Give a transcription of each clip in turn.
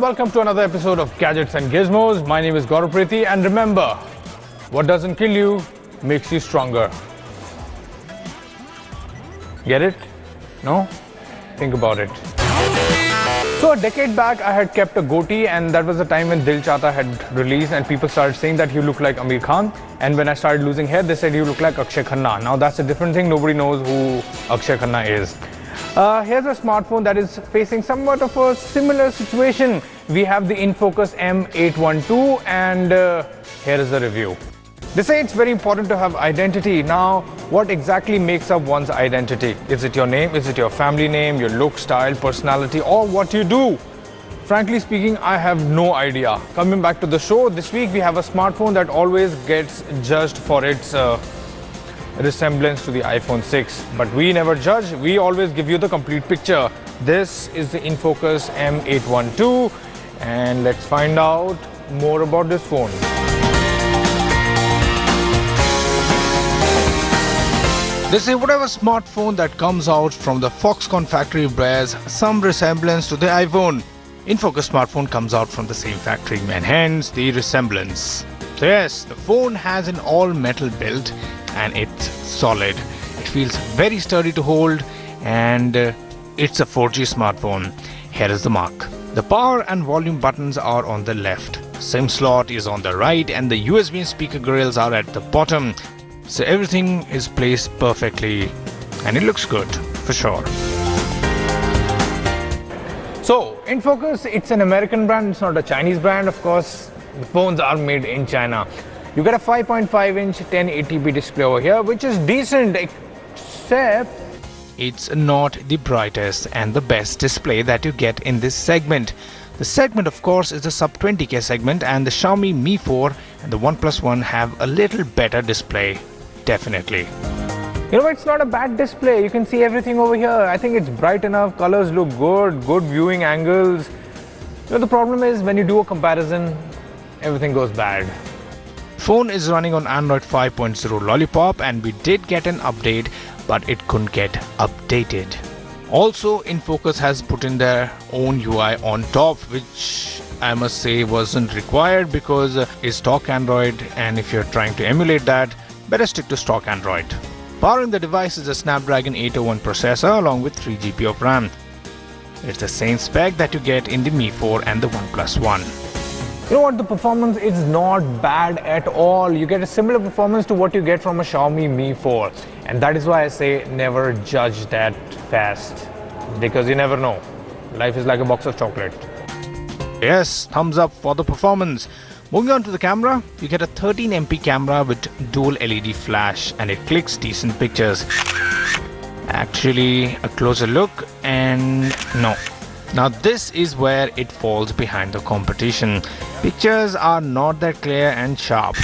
welcome to another episode of Gadgets and Gizmos. My name is Gaurav Priti, and remember, what doesn't kill you makes you stronger. Get it? No? Think about it. So a decade back, I had kept a goatee, and that was the time when Dil Chahta had released, and people started saying that you look like Amir Khan. And when I started losing hair, they said you look like Akshay Khanna. Now that's a different thing. Nobody knows who Akshay Khanna is. Here's a smartphone that is facing somewhat of a similar situation. We have the Infocus M812, and here is the review. They say it's very important to have identity. Now, what exactly makes up one's identity? Is it your name? Is it your family name, your look, style, personality, or what you do? Frankly speaking, I have no idea. Coming back to the show, this week we have a smartphone that always gets judged for its resemblance to the iPhone 6. But we never judge, we always give you the complete picture. This is the Infocus M812, and let's find out more about this phone. They say whatever smartphone that comes out from the Foxconn factory bears some resemblance to the iPhone. Infocus smartphone comes out from the same factory, and hence the resemblance. So yes, the phone has an all-metal build and it's solid. It feels very sturdy to hold, and it's a 4G smartphone. Here is the mark. The power and volume buttons are on the left. SIM slot is on the right, and the USB and speaker grills are at the bottom. So everything is placed perfectly, and it looks good for sure. So Infocus, it's an American brand, it's not a Chinese brand. Of course, the phones are made in China. You get a 5.5-inch 1080p display over here, which is decent, except it's not the brightest and the best display that you get in this segment. The segment, of course, is the sub 20K segment, and the Xiaomi Mi 4 and the OnePlus One have a little better display. Definitely. You know, it's not a bad display. You can see everything over here. I think it's bright enough, colors look good viewing angles. You know, the problem is when you do a comparison, everything goes bad. Phone is running on Android 5.0 Lollipop, and we did get an update, but it couldn't get updated. Also, Infocus has put in their own UI on top, which I must say wasn't required because it's stock Android, and if you're trying to emulate that, better stick to stock Android. Powering the device is a Snapdragon 801 processor along with 3 GB of RAM. It's the same spec that you get in the Mi 4 and the OnePlus One. You know what, the performance is not bad at all. You get a similar performance to what you get from a Xiaomi Mi 4. And that is why I say never judge that fast, because you never know. Life is like a box of chocolate. Yes, thumbs up for the performance. Moving on to the camera, you get a 13MP camera with dual LED flash, and it clicks decent pictures. Actually, a closer look, and no. Now this is where it falls behind the competition. Pictures are not that clear and sharp.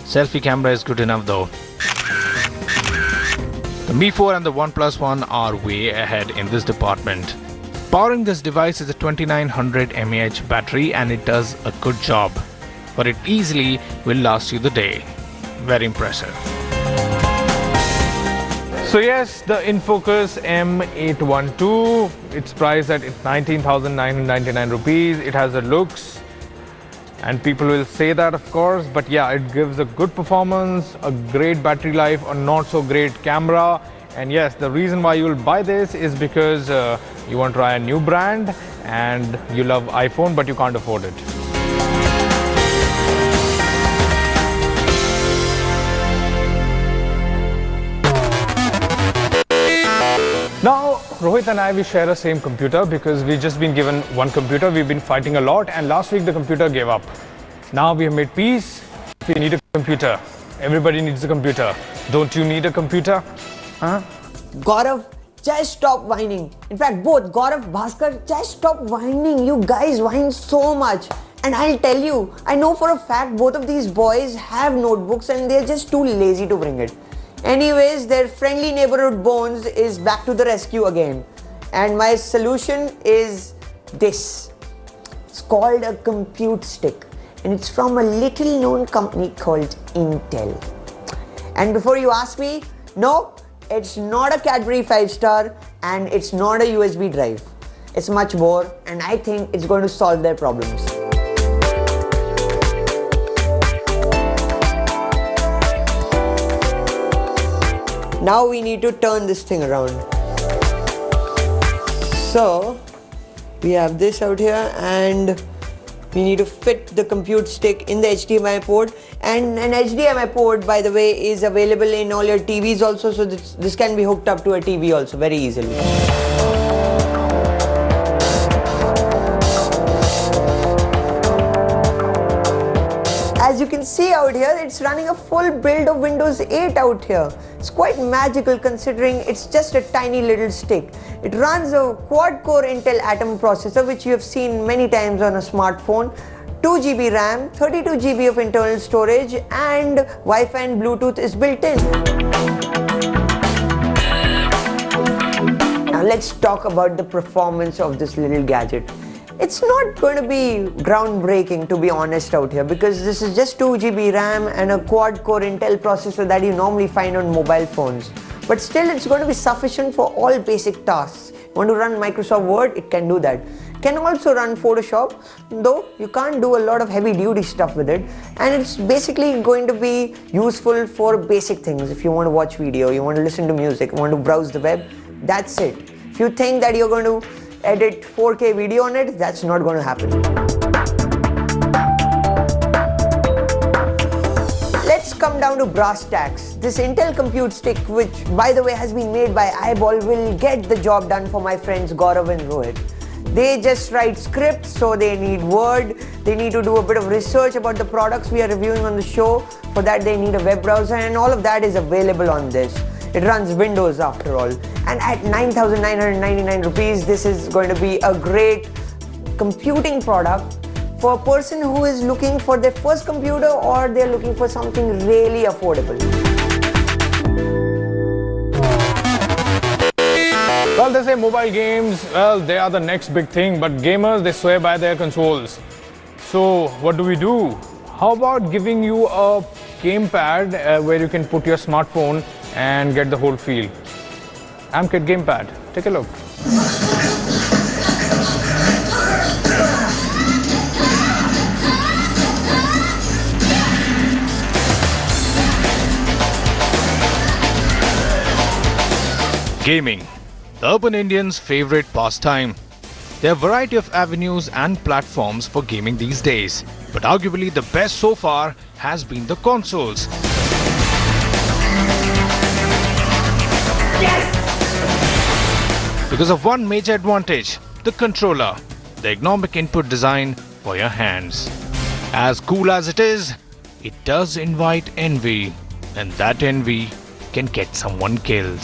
Selfie camera is good enough though. The Mi 4 and the OnePlus One are way ahead in this department. Powering this device is a 2900 mAh battery, and it does a good job. But it easily will last you the day. Very impressive. So yes, the Infocus M812, it's priced at 19,999 rupees. It has the looks, and people will say that, of course, but yeah, it gives a good performance, a great battery life, a not so great camera. And yes, the reason why you will buy this is because you want to try a new brand and you love iPhone but you can't afford it. Now, Rohit and I, we share the same computer because we've just been given one computer. We've been fighting a lot, and last week the computer gave up. Now we have made peace. We need a computer. Everybody needs a computer. Don't you need a computer? Huh? Gaurav, just stop whining. In fact, both Gaurav, Bhaskar, just stop whining. You guys whine so much. And I'll tell you, I know for a fact both of these boys have notebooks and they're just too lazy to bring it. Anyways, their friendly neighborhood Bones is back to the rescue again. And my solution is this. It's called a compute stick. And it's from a little known company called Intel. And before you ask me, no, it's not a Cadbury 5-star and it's not a USB drive. It's much more, and I think it's going to solve their problems. Now we need to turn this thing around. So we have this out here, and we need to fit the compute stick in the HDMI port. And an HDMI port, by the way, is available in all your TVs also, so this can be hooked up to a TV also very easily. As you can see out here, it's running a full build of Windows 8 out here. It's quite magical considering it's just a tiny little stick. It runs a quad-core Intel Atom processor, which you have seen many times on a smartphone, 2 GB RAM, 32 GB of internal storage, and Wi-Fi and Bluetooth is built in. Now let's talk about the performance of this little gadget. It's not going to be groundbreaking, to be honest, out here, because this is just 2 GB RAM and a quad-core Intel processor that you normally find on mobile phones. But still, it's going to be sufficient for all basic tasks. You want to run Microsoft Word, it can do that. It can also run Photoshop, though you can't do a lot of heavy-duty stuff with it. And it's basically going to be useful for basic things. If you want to watch video, you want to listen to music, you want to browse the web, that's it. If you think that you're going to edit 4K video on it, that's not going to happen. Let's come down to brass tacks. This Intel compute stick, which by the way has been made by Eyeball, will get the job done for my friends Gaurav and Rohit. They just write scripts, so they need Word. They need to do a bit of research about the products we are reviewing on the show. For that they need a web browser, and all of that is available on this. It runs Windows after all. And at 9,999 rupees, this is going to be a great computing product for a person who is looking for their first computer, or they're looking for something really affordable. Well, they say mobile games, well, they are the next big thing, but gamers, they swear by their consoles. So what do? How about giving you a gamepad where you can put your smartphone and get the whole feel? AMKit gamepad, take a look. Gaming, the urban Indian's favorite pastime. There are a variety of avenues and platforms for gaming these days, but arguably the best so far has been the consoles. Because of one major advantage, the controller, the ergonomic input design for your hands. As cool as it is, it does invite envy, and that envy can get someone killed.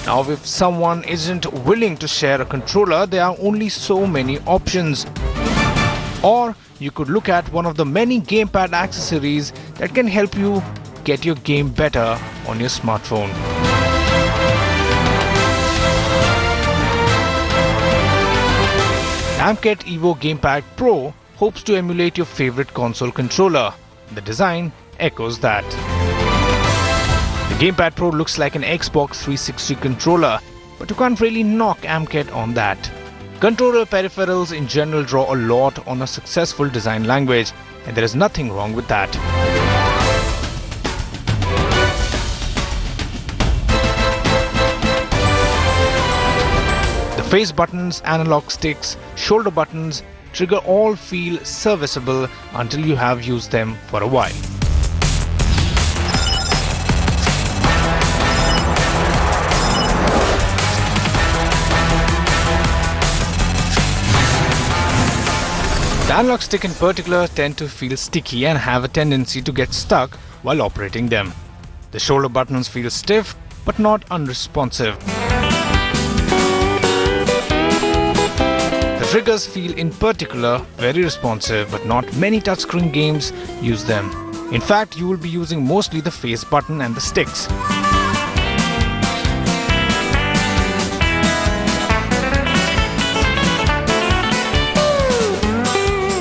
Now, if someone isn't willing to share a controller, there are only so many options. Or you could look at one of the many gamepad accessories that can help you get your game better on your smartphone. AMKit Evo Gamepad Pro hopes to emulate your favorite console controller. The design echoes that. The Gamepad Pro looks like an Xbox 360 controller, but you can't really knock AMKit on that. Controller peripherals in general draw a lot on a successful design language, and there is nothing wrong with that. The face buttons, analog sticks, shoulder buttons, trigger all feel serviceable until you have used them for a while. The analog stick in particular tend to feel sticky and have a tendency to get stuck while operating them. The shoulder buttons feel stiff but not unresponsive. The triggers feel in particular very responsive, but not many touchscreen games use them. In fact, you will be using mostly the face button and the sticks.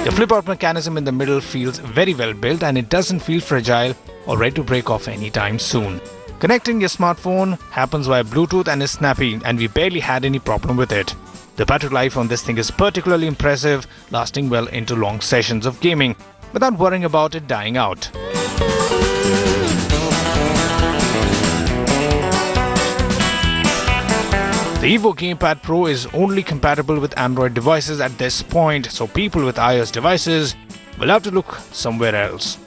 The The flip-out mechanism in the middle feels very well built and it doesn't feel fragile or ready to break off anytime soon. Connecting your smartphone happens via Bluetooth and is snappy, and we barely had any problem with it. The battery life on this thing is particularly impressive, lasting well into long sessions of gaming without worrying about it dying out. The Evo Gamepad Pro is only compatible with Android devices at this point, so people with iOS devices will have to look somewhere else.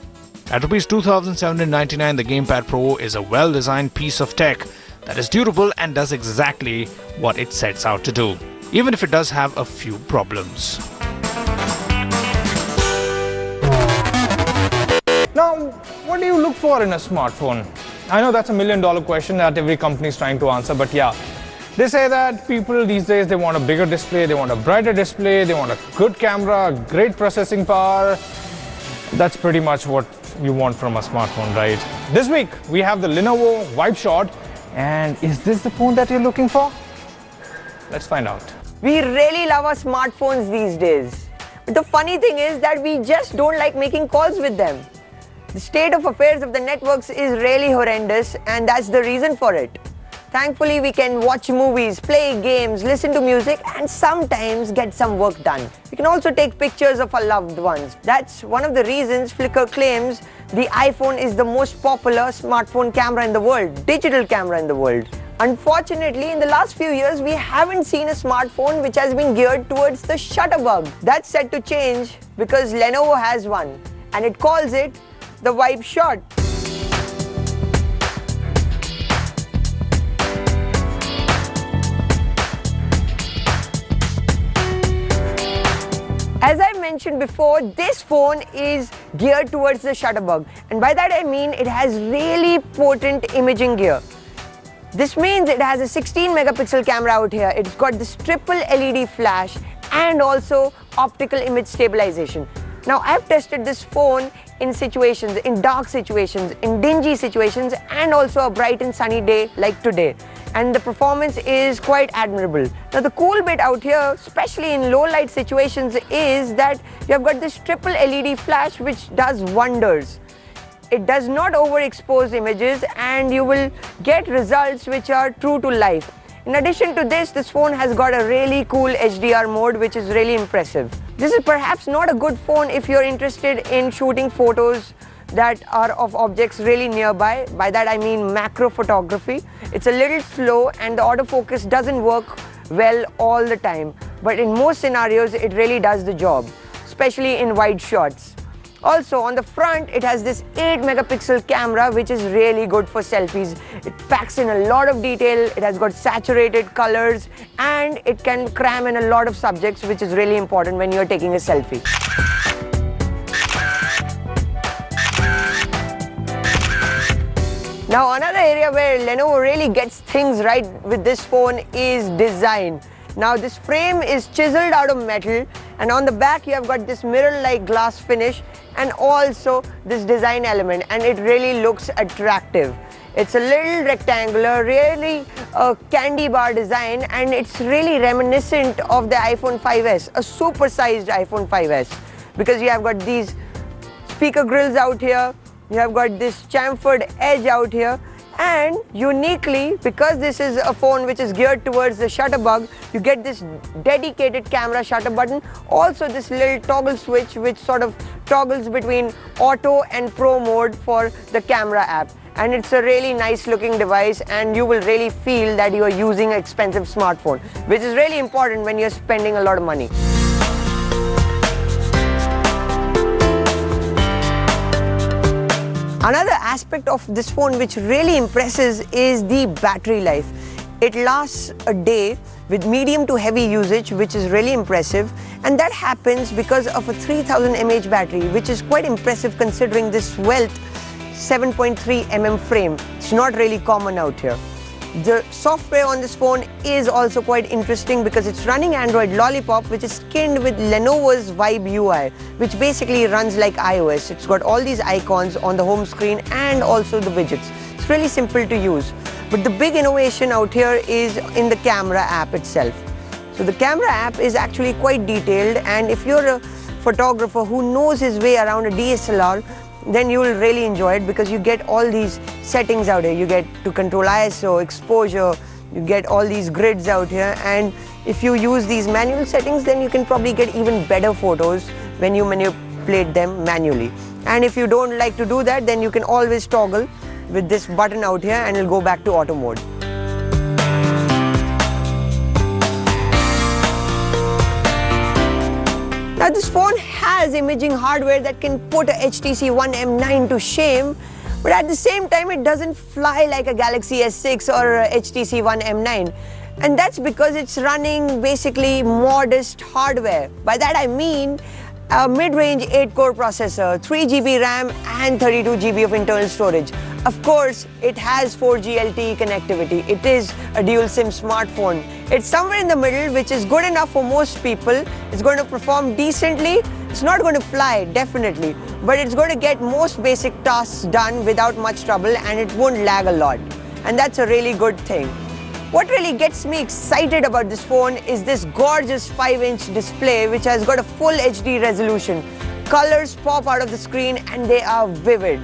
At Rs 2,799, the Gamepad Pro is a well-designed piece of tech that is durable and does exactly what it sets out to do, even if it does have a few problems. Now, what do you look for in a smartphone? I know that's $1 million question that every company is trying to answer, but yeah. They say that people these days, they want a bigger display, they want a brighter display, they want a good camera, great processing power. That's pretty much what you want from a smartphone, right? This week, we have the Lenovo Vibe Shot. And is this the phone that you're looking for? Let's find out. We really love our smartphones these days. But the funny thing is that we just don't like making calls with them. The state of affairs of the networks is really horrendous, and that's the reason for it. Thankfully, we can watch movies, play games, listen to music, and sometimes get some work done. We can also take pictures of our loved ones. That's one of the reasons Flickr claims the iPhone is the most popular smartphone camera in the world, digital camera in the world. Unfortunately, in the last few years, we haven't seen a smartphone which has been geared towards the shutterbug. That's set to change because Lenovo has one, and it calls it the Vibe Shot. As I mentioned before, this phone is geared towards the shutterbug, and by that I mean it has really potent imaging gear. This means it has a 16 megapixel camera out here. It's got this triple LED flash and also optical image stabilization. Now, I've tested this phone in situations, in dark situations, in dingy situations, and also a bright and sunny day like today. And the performance is quite admirable. Now, the cool bit out here, especially in low light situations, is that you have got this triple LED flash which does wonders. It does not overexpose images, and you will get results which are true to life. In addition to this phone has got a really cool HDR mode which is really impressive. This is perhaps not a good phone if you're interested in shooting photos that are of objects really nearby. By that I mean macro photography. It's a little slow and the autofocus doesn't work well all the time. But in most scenarios it really does the job, especially in wide shots. Also, on the front, it has this 8 megapixel camera which is really good for selfies. It packs in a lot of detail, it has got saturated colors, and it can cram in a lot of subjects, which is really important when you're taking a selfie. Now, another area where Lenovo really gets things right with this phone is design. Now, this frame is chiseled out of metal, and on the back you have got this mirror-like glass finish and also this design element, and it really looks attractive. It's a little rectangular, really a candy bar design, and it's really reminiscent of the iPhone 5S, a super-sized iPhone 5S, because you have got these speaker grills out here, you have got this chamfered edge out here, and uniquely, because this is a phone which is geared towards the shutterbug, you get this dedicated camera shutter button, also this little toggle switch which sort of toggles between auto and pro mode for the camera app. And it's a really nice looking device, and you will really feel that you are using an expensive smartphone, which is really important when you're spending a lot of money. Another aspect of this phone which really impresses is the battery life. It lasts a day with medium to heavy usage, which is really impressive, and that happens because of a 3000 mAh battery, which is quite impressive considering this Svelte 7.3 mm frame. It's not really common out here. The software on this phone is also quite interesting because it's running Android Lollipop, which is skinned with Lenovo's Vibe UI, which basically runs like iOS. It's got all these icons on the home screen and also the widgets. It's really simple to use. But the big innovation out here is in the camera app itself. So the camera app is actually quite detailed, and if you're a photographer who knows his way around a DSLR, then you will really enjoy it, because you get all these settings out here. You get to control ISO, exposure, you get all these grids out here, and if you use these manual settings, then you can probably get even better photos when you manipulate them manually. And if you don't like to do that, then you can always toggle with this button out here and it'll go back to auto mode. Now this phone has imaging hardware that can put a HTC One M9 to shame, but at the same time it doesn't fly like a Galaxy S6 or a HTC One M9. And that's because it's running basically modest hardware. By that I mean a mid-range 8-core processor, 3GB RAM and 32GB of internal storage. Of course, it has 4G LTE connectivity. It is a dual SIM smartphone. It's somewhere in the middle, which is good enough for most people. It's going to perform decently. It's not going to fly, definitely, but it's going to get most basic tasks done without much trouble, and it won't lag a lot. And that's a really good thing. What really gets me excited about this phone is this gorgeous 5-inch display, which has got a full HD resolution. Colors pop out of the screen and they are vivid.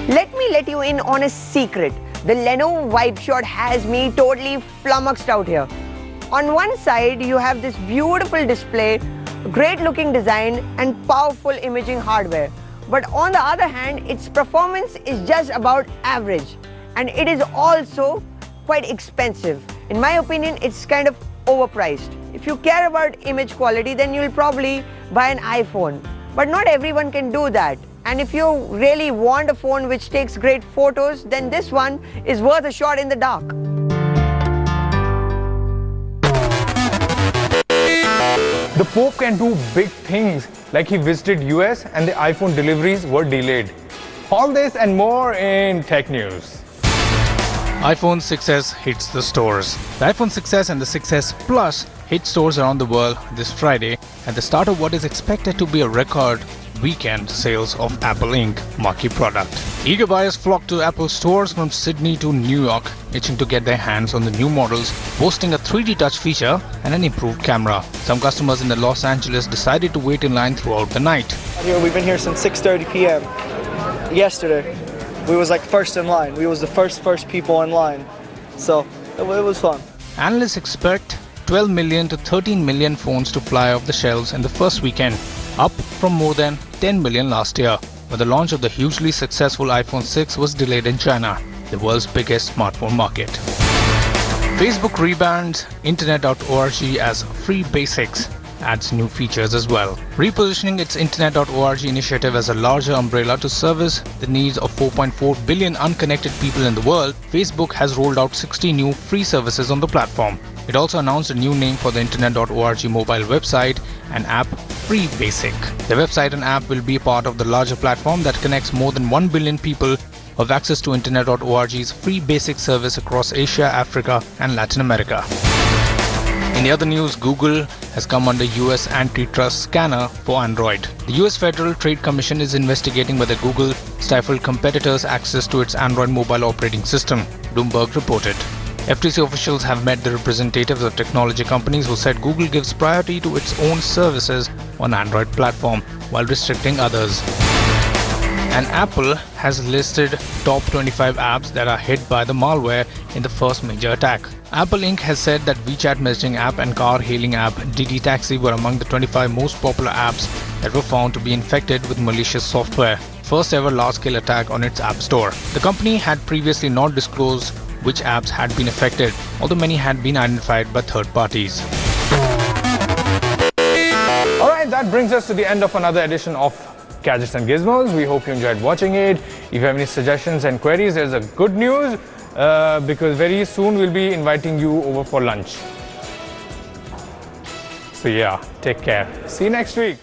Let me let you in on a secret. The Lenovo Vibe Shot has me totally flummoxed out here. On one side, you have this beautiful display, great looking design and powerful imaging hardware. But on the other hand, its performance is just about average, and it is also quite expensive. In my opinion, it's kind of overpriced. If you care about image quality, then you'll probably buy an iPhone. But not everyone can do that. And if you really want a phone which takes great photos, then this one is worth a shot in the dark. The Pope can do big things, like he visited US and the iPhone deliveries were delayed. All this and more in Tech News. iPhone 6s hits the stores. The iPhone 6s and the 6s Plus hit stores around the world this Friday at the start of what is expected to be a record weekend sales of Apple Inc. marquee product. Eager buyers flocked to Apple stores from Sydney to New York, itching to get their hands on the new models, boasting a 3D touch feature and an improved camera. Some customers in Los Angeles decided to wait in line throughout the night. We've been here since 6:30 p.m. Yesterday, we was like first in line. We was the first people in line. So it was fun. Analysts expect 12 million to 13 million phones to fly off the shelves in the first weekend, up from more than 10 million last year, but the launch of the hugely successful iPhone 6 was delayed in China, the world's biggest smartphone market. Facebook rebrands Internet.org as Free Basics, adds new features as well. Repositioning its Internet.org initiative as a larger umbrella to service the needs of 4.4 billion unconnected people in the world, Facebook has rolled out 60 new free services on the platform. It also announced a new name for the Internet.org mobile website and app, Free Basic. The website and app will be part of the larger platform that connects more than 1 billion people who have access to Internet.org's Free Basic service across Asia, Africa and Latin America. In the other news, Google has come under US antitrust scanner for Android. The US Federal Trade Commission is investigating whether Google stifled competitors' access to its Android mobile operating system, Bloomberg reported. FTC officials have met the representatives of technology companies who said Google gives priority to its own services on Android platform while restricting others. And Apple has listed top 25 apps that are hit by the malware in the first major attack. Apple Inc. has said that WeChat messaging app and car-hailing app Didi Taxi were among the 25 most popular apps that were found to be infected with malicious software. First ever large-scale attack on its app store. The company had previously not disclosed which apps had been affected, although many had been identified by third parties. Alright, that brings us to the end of another edition of Gadgets and Gizmos. We hope you enjoyed watching it. If you have any suggestions and queries, there's a good news because very soon we'll be inviting you over for lunch. So yeah, take care. See you next week.